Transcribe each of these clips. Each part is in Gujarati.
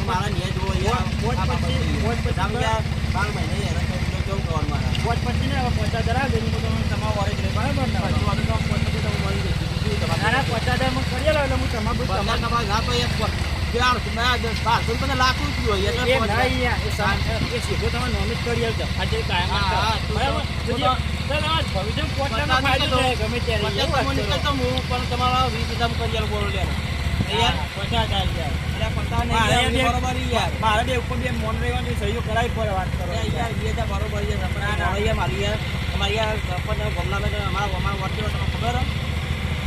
મારા ન્યાય જોવો યાર વોટ પછી તમે યાર 12 મહિને યાર કેવું કરવાનું મારા વોટ પછી ને હવે 50,000 આવે એની બધું તમારા વોરેજ રહે બરાબર ને પછી વાળું તો વોટ પછી તમે મળી જશે બીજું ના તમારે 50,000 માં કરી લો એટલે હું તમારું તમારે ના તો એક 1200 રૂપિયા લાખ રૂપિયા એ ના યાર એ સીધો તમે નોમિત કરી આવજો આજે કાયમ બરાબર ભવિષ્ય પોતાનો ફાયદો છે ગમે ત્યારે પણ તમારા 20,000 કરી આલો બોલો યાર 50,000 યાર મારે બે ઉપર બે મોન રહેવાની સહીઓ કરાવી પડે વાત કરો યાર 20,000 બરોબર છે મારી યાર અમારી યાર સરપંચ ગમલામાં અમારા વોટ તમને ખબર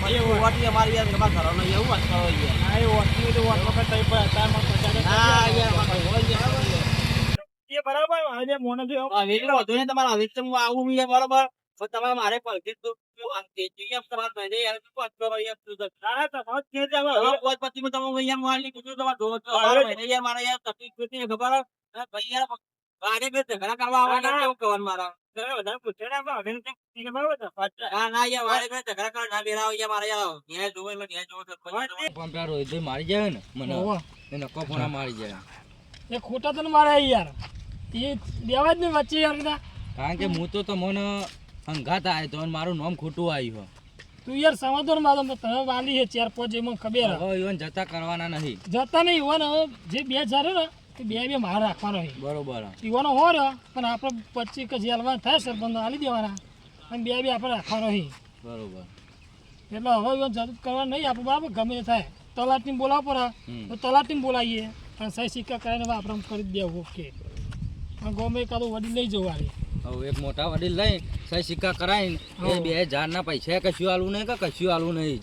એ વોટ અમારી યાર તમારા ઘરનો એવું વાત કરો યાર હા એ વોટની તો વોટ વખત થઈ પડે અત્યારમાં 50,000 એ બરાબર આજે મોને જો હવે વધુ ને તમારા હવે હું આવું યાર બરોબર પણ તમારે મારે પલકી તો તમારે મેં યાર વાત કરો યાર ના તમારે કે જાવ હવે પછી તમે યાર મારી કીધું તમારે જોવો યાર મારા યાર તકલીફ નથી ખબર ભાઈ યાર આગે બે ઝઘડા કરવા આવવાના કેવું કહેવાનું મારા વધારે પૂછે ને આપણે હવે બરાબર ના યાર મારે બે ઝઘડા કરવા ના બેરાવ યાર મારા યાર ન્યાય જોવો એટલે ન્યાય જોવો પંપરા રોહિત મારી જાય ને મને એને કપોણા મારી જાય એ ખોટા તને મારે યાર એ દેવા જ ને વચ્ચે યાર કીધા કારણ કે હું તો તમને હંગાત આવ્યો તો અને મારું નામ ખોટું આવ્યું તું યાર સમાધાન માં તમે વાલી છે 4-5 એમાં ખબર હવે ઈવન જતા કરવાના નહીં જતા નહીં ઈવન જે 2,000 ને તે બે મારે રાખવાનો છે બરોબર ઈવાનો હો રહ્યો પણ આપણે 25 કે જેલમાં થાય સરપંચ આલી દેવાના અને બે આપણે રાખવાનો છે બરોબર એટલે હવે ઈવન જતું કરવા નહીં આપણે બરાબર ગમે તે થાય તલાટીને બોલાવવા પડે તો તલાટીને બોલાવીએ અને સહી સિક્કા કરીને આપણે કરી દેવું ઓકે ગમે કાદું વડી લઈ જવું હવે એક મોટા વડીલ લઈ સહી સિક્કા કરાવીને એ 2,000 ના પૈસા કશું આલું નહીં કે કશું આલું નહીં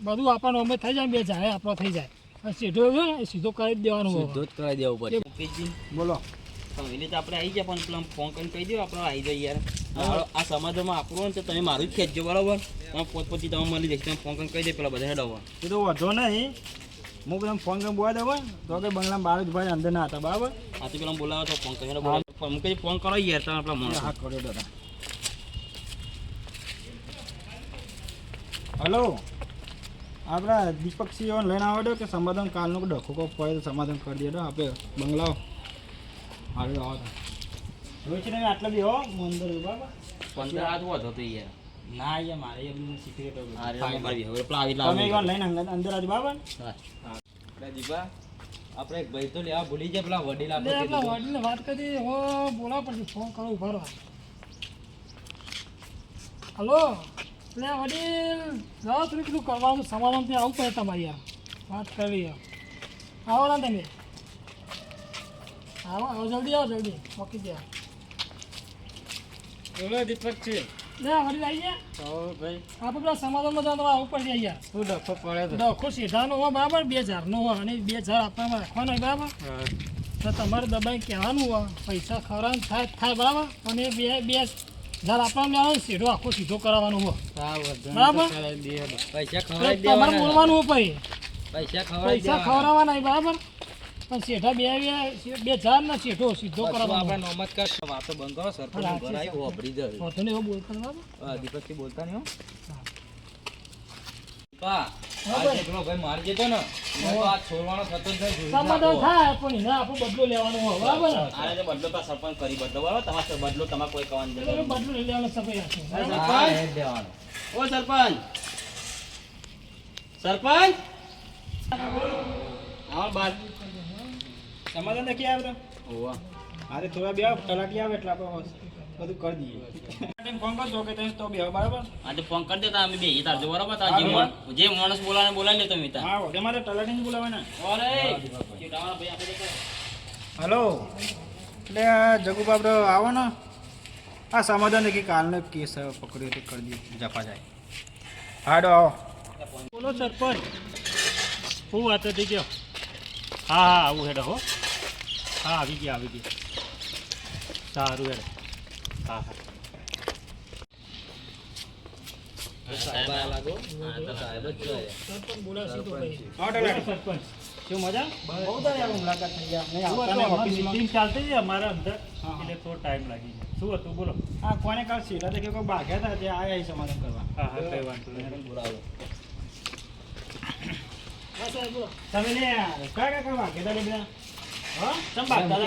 બધું આપણને અમે થઈ જાય 2,000 આપણો થઈ જાય સીધો ને સીધો કરી દેવાનું સીધો જ કરાવી દેવું પડે બોલો એટલે તો આપણે આવી ગયા પણ પેલા ફોન કરીને કહી દો આપણે આવી જાય યાર આ સમાજમાં આપણું ને તો તમે મારું જ ખેંચજો બરાબર તમે પોતપોતી તમે મળી જશે તમે ફોન કરીને કહી દે પેલા બધા હેડવા એ તો વધો નહીં હું પેલા ફોન કરીને બોલા દેવા તો કે બંગલા બહાર જ ભાઈ અંદર ના હતા બરાબર આ તો પેલા બોલાવો તો ફોન કરીને બોલાવો હું કઈ ફોન કરો યાર તમે આપણા મને હા કર્યો દાદા હલો આપણા દીપકસિંહ લઈને આવો કે સમાધાન કાલનું ડખો કો પડે તો સમાધાન કરી દે આપણે બંગલાઓ આવી આવો રોજ ને આટલા બી હો અંદર બરાબર 15 હાથ વધો તો યાર ના યાર મારે એ બધું સિક્રેટ તમે લઈને અંદર આજ બરાબર દીપા આપણે એક ભાઈ તો લેવા ભૂલી જાય પેલા વડીલ વડીલને વાત કરી હો બોલાવ પડશે ફોન કરો ઉભા રહો હલો એટલે વડીલ જાઓ થોડું કીધું કરવાનું સમાધાન ત્યાં આવું પડે તમારે યાર વાત કરવી આવો ને તમે આવો જલ્દી આવો જલ્દી મૂકી દે બોલો દીપક છે લે વડીલ આવી ગયા ભાઈ આપણે પેલા સમાધાનમાં જવા આવું પડશે યાર શું ડખો પડે ડખો સીધાનો હોય બરાબર 2,000 નો હોય અને 2,000 આપવામાં રાખવાનો હોય બરાબર તો તમારે દબાઈ કહેવાનું હોય પૈસા ખવડાવવાનું થાય બરાબર અને 2,000 આપવાનું સીધો આખો સીધો કરાવવાનો હોય બરાબર પૈસા ખવડાવી તમારે બોલવાનું હોય પછી પૈસા ખવડાવવાના બરાબર પણ શેઠા 2,000 ના શેઠો સીધો કરાવવાનો આપણે નોમત કર વાતો બંધ કરો સરપંચ ઘર આવી વાપરી જાય વાતોને એવું બોલતા બરાબર દીપકથી બોલતા નહીં હો પા આજે પેલો ભાઈ મારી જતો ને તો આ છોડવાનો થતો જ નહીં સમાધાન થાય પણ એને આપણો બદલો લેવાનો હોય બરાબર ને આને તો બદલો તો સરપંચ કરી બદલો બરાબર તમારે બદલો તમારે કોઈ કહેવાનું જરૂર નથી. બદલો લઈ લેવાનો સફાઈ રાખો હા એ જ દેવાનો ઓ સરપંચ સરપંચ આવો બાર સમાધાન નથી આવ્યો ઓવા અરે થોડા બે તલાટી આવે એટલે આપણે બધું કરી દઈએ ફોન કરજો કે તમે તો બે બરાબર આજે ફોન કરી દેતા અમે બે તારજો બરાબર તાર જે માણસ બોલાવી લે તમે તાર હા ઓકે મારે તલાટીને બોલાવે ને ઓરે ચીટાવાળા ભાઈ આપણે દેખો હલો એટલે જગુબા આપણે આવો ને આ સમાધાન કે કાલનો કેસ પકડ્યો તો કરી દઈએ જપા જાય હાડો આવો બોલો સરપંચ શું વાત હતી કયો હા હા આવું હેડો હો હા આવી ગયા સારું હેડો હા હા સાહેબ આયા લાગો સાહેબ જ છે સરપંચ બોલાવશે તો ભાઈ સરપંચ શું મજા બહુ તારી મુલાકાત થઈ ગયા નહીં આવતા ઓફિસમાં મીટિંગ ચાલતી છે અમારા અંદર એટલે થોડો ટાઈમ લાગી જાય શું હતું બોલો હા કોને કાલ સીધા તો કોઈ બાગ્યા હતા તે આયા સમાધાન કરવા હા હા કઈ વાંધો નહીં બોલાવો તમે લે કયા કરવા કેતા લે બેટા હા ચમ બાગતા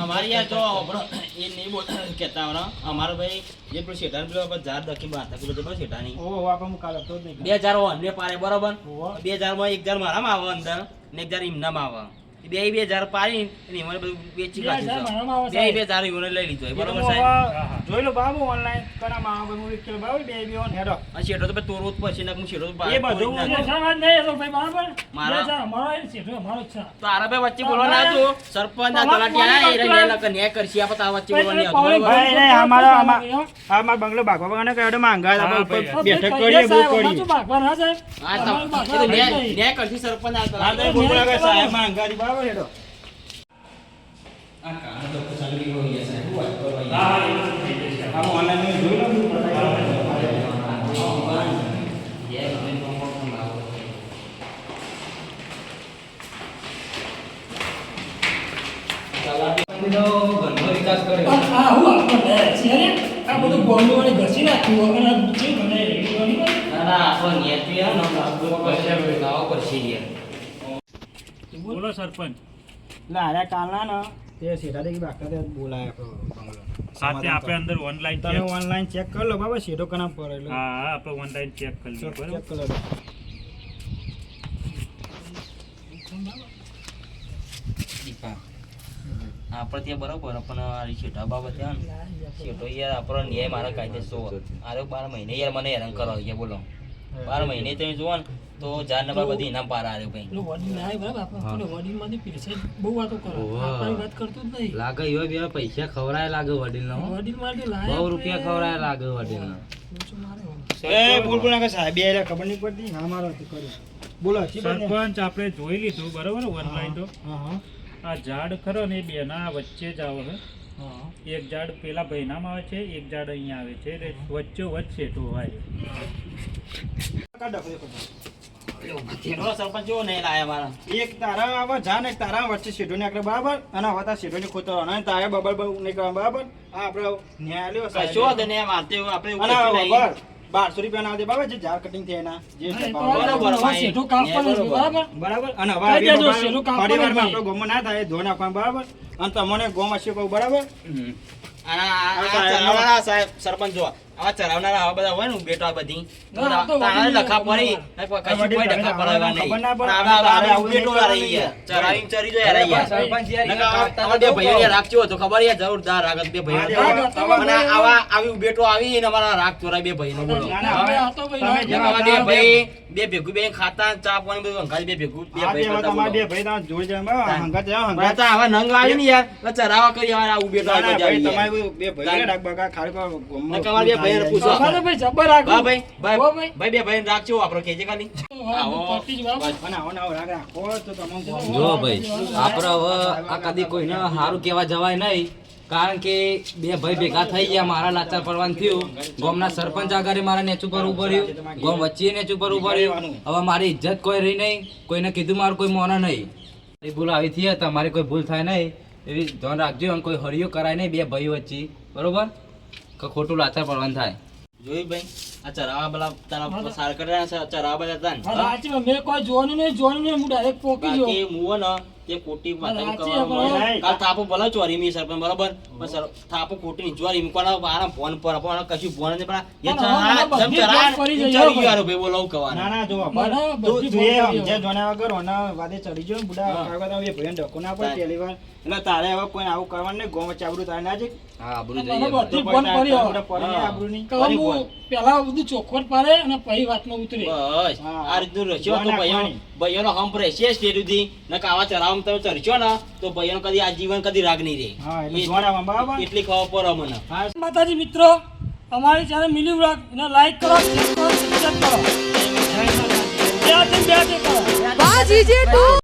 અમારી યાર જો આપણો એ નહીં બોલ કહેતા હમણાં અમારો ભાઈ જે પેલો શેઠાને પેલો આપણે ઝાડ દખી બાંધતા પેલો જબર શેઠાની ઓહો આપણે હું કાલ હતો જ નહીં 2000 ઓન બે પાડે બરોબર ઓહો. 2000 માં 1000 મારામાં આવે અંદર ને 1000 એમનામાં આવે બે 2000 પાડી અને એમાં બધું વેચી કાઢ્યું છે. બે 2000 એમને લઈ લીધો હોય. બરોબર સાહેબ જોઈ લો બાબુ ઓનલાઈન કણા માં હું એક કિલો બાબુ બે બે ઓન હેડો આ શેઠો તો તોરવો જ પડશે ને હું શેઠો તો એ બધું તો આરા ભાઈ વચ્ચે બોલવા ના હતું સરપંચ આ તલાટી આયા એ રહ્યા લગન ન્યાય કરશે આપણે તારા વચ્ચે બોલવાની હતું બરોબર ભાઈ નહીં અમારો બંગલો ભાગવા બગાને કહેડો માંગા આપણે ઉપર બેઠક કરીએ બહુ કરી હા તો એ તો ન્યાય કરશે સરપંચ આ હા તો તલાટી બોલ બોલા કે સાહેબ માંગારી બરાબર હેડો આ કામ તો ચાલુ હોય છે સાહેબ વાત કરવા આમ ઓનલાઈન જોઈ લો વિકાસ કર્યો ના ના આપણો ન્યાય છે ને આપણે લાવો પડશે યાર બોલો સરપંચ એટલે આર્યા કાલના ને તે સીધા દેખી બાગતા તે બોલાય આપણો બંગલો સાથે આપણે અંદર ઓનલાઈન તમે ઓનલાઈન ચેક કરી લો બાબા સીધો કના પર એટલે હા આપણે ઓનલાઈન ચેક કરી લઈએ બરાબર ચેક કરી લો દીપા આપણે ત્યાં બરોબર પણ આ શેઠા બાબત ત્યાં શેઠો યાર આપણો ન્યાય મારા કાયદે સો આરે 12 મહિને યાર મને હેરાન કરો યાર બોલો 12 મહિને તમે જુઓ ને તો જાન નંબર બધી ઇનામ પાર આવ્યો ભાઈ લાગે એવા બે પૈસા ખવરાય લાગે વડીલ નો 100 રૂપિયા ખવરાય લાગે વડીલ નો એ બોલ બોલ ના સાહેબ બે ખબર નહીં પડતી હા મારો હતી કર્યું બોલો સરપંચ આપણે જોઈ લીધું બરાબર ઓનલાઈન તો હા હા આ ઝાડ ખરો ને એ બેના વચ્ચે જ આવે છે હા એક ઝાડ પેલા ભાઈનામાં આવે છે એક ઝાડ અહીંયા આવે છે એટલે વચ્ચે વચ્ચે તો હોય સરપંચ જો નહીં લાયા મારા એક તારા આવા જાન એક તારા વચ્ચે સીધો ને આપણે બરાબર અને હવે તાર સીધો ની ખોતરો અને તારે બબલ બબલ નહીં કરવા બરાબર આ આપણે ન્યાય લ્યો સાહેબ કશો વાંધો નહીં, મારતે એવું આપણે એવું અને કશું નહીં. બરાબર 1200 રૂપિયા ના દે બરાબર જે ઝાડ કટિંગ થાય એના જે બરોબર ભાઈ. બરાબર અને હવે કઈ દેજો, આ શેનું કામ થોડી વારમાં પડે આપણો ગોમમાં ના થાય ધોન આપવાનું બરાબર અને તમને ગોમ હશે કહું બરાબર હમ. આ ચરાવનારા સાહેબ સરપંચ જો આવા ચરાવનારા આવા બધા હોય ને બેટો આ બધી તો ના, તો તારે વડીલ લખા પડી કશું કોઈ ડખા પડાવવા નહીં. ખબર ના પડે. પણ આવા આવું બેટો આ રહી યાર. ચરાવીને ચરી જાય રહી યાર. સરપંચ યાર નકર આવા બે ભાઈઓ યાર રાખજો તો ખબર યાર જોરદાર રાખત બે ભાઈઓ અને આવા આવી બેટો આવી ને અમારા રાખ ચોરાય બે ભાઈનો બોલો ના, ના, હવે હવે આ તો ભાઈ તમે ના જેમ આવા બે આવા ભાઈ બે ભેગું બે ખાતા ચા પાણી બધું અંગાજ બે ભેગું બે આ ભાઈ બે કરતા તમારા બે બોલો. ભાઈ તમે જોઈ જાય બરાબર હંગાત જાઓ પણ હંગાત આ તો આવા નંગ આવી ને યાર એટલે ચરાવા કરી યાર આવું બેટો ના, ના, આવી ભાઈ, જાય તમારે બધું બે ભાઈ રાખ બકા ખાલી કોઈ ગોમમાં નકર અમારા બે ભાઈને પૂછો. સફાને ભાઈ જબ્બર રાખો. હા ભાઈ હો ભાઈ. ભાઈ બે ભાઈ રાખજો આપણો કેજે ખાલી આવો. પતી જ વાવ. અને આવો ને આવો રાખ રાખો તો તમને ગોમ જો ભાઈ આપણે હવે આ કદી કોઈને સારું કહેવા જવાય નહીં કારણ કે બે ભાઈ ભેગા થઈ ગયા મારા લાચાર પડવાનું થયું ગામના સરપંચ આગળ મારે નેચું કરવું પડ્યું ગામ વચ્ચે નેચું કરવું પડ્યું હવે મારી ઇજ્જત કોઈ રહી નહીં કોઈને કીધું મારું કોઈ મોના નહીં એ ભૂલ આવી થઈ તમારી કોઈ ભૂલ થાય નહીં એવી ધ્યાન રાખજો અને કોઈ હરિયો કરાય નહીં બે ભાઈ વચ્ચે બરોબર કે ખોટું લાચાર પડવાનું થાય જોયું ભાઈ આ ચરાવા પેલા તારા સાર કર્યા છે ચરાવા બધા હતા ને હા, સાચી મેં કોઈ જોવાનું નહીં હું ડાયરેક્ટ પોકી જો બાકી મુવો ને તે ખોટી વાતો સાચી કરવા આપણે. મળે. કાલ થાપો ભલે ચોરી મી સરપંચ બરાબર પણ થાપો ખોટી ની ચોરી મૂકવાના આરામ ફોન પર પણ કશું ફોન નથી પણ એ પણ હવે ચરા- બધી જેમ ચરા વાત કરી એમ જઈએ ચરી ગયો હારો ભાઈ બોલો ના કહેવાનું. ના જો બરાબર, તું બધી તું એ ફોન કરી સમજે જોણ્યા વગર ઓના વાદે ચડી ગયો ને બુડા હા. કાકા તમે બે ભાઈને ડકો ના પડે પહેલી વાર એટલે તારે હવે કોઈ આવું કરવાનું નહીં ગોમ વચ્ચે આબરૂ તારે ના છે હા આબરૂ મને જઈએ બધી તો ફોન પછી કરી તારે હવે. પડે નહીં આબરૂ નહીં. કહું હું પેલા બધું ચોખવટ પાડે અને પછી વાતમાં ઉતરે બસ હા. આ રીતનું રચ્યો તો જોવા ભાઈઓ નાખવાની. ભાઈઓનો હંપ રહેશે સ્ટેજ સુધી નકર આવા ચરાવમાં તમે ચરશો ને તો ભાઈઓનો કદી આજીવન કદી રાગ નહીં રહે. હા એટલે જોણામાં બરાબર એટલી ખબર પડે મને. હા માતાજી મિત્રો અમારી ચેનલ મિલી વ્લોગ એને લાઈક કરો શેર કરો સબસ્ક્રાઇબ કરો જય માતાજી. બે હાથે કરો Baji Jetu.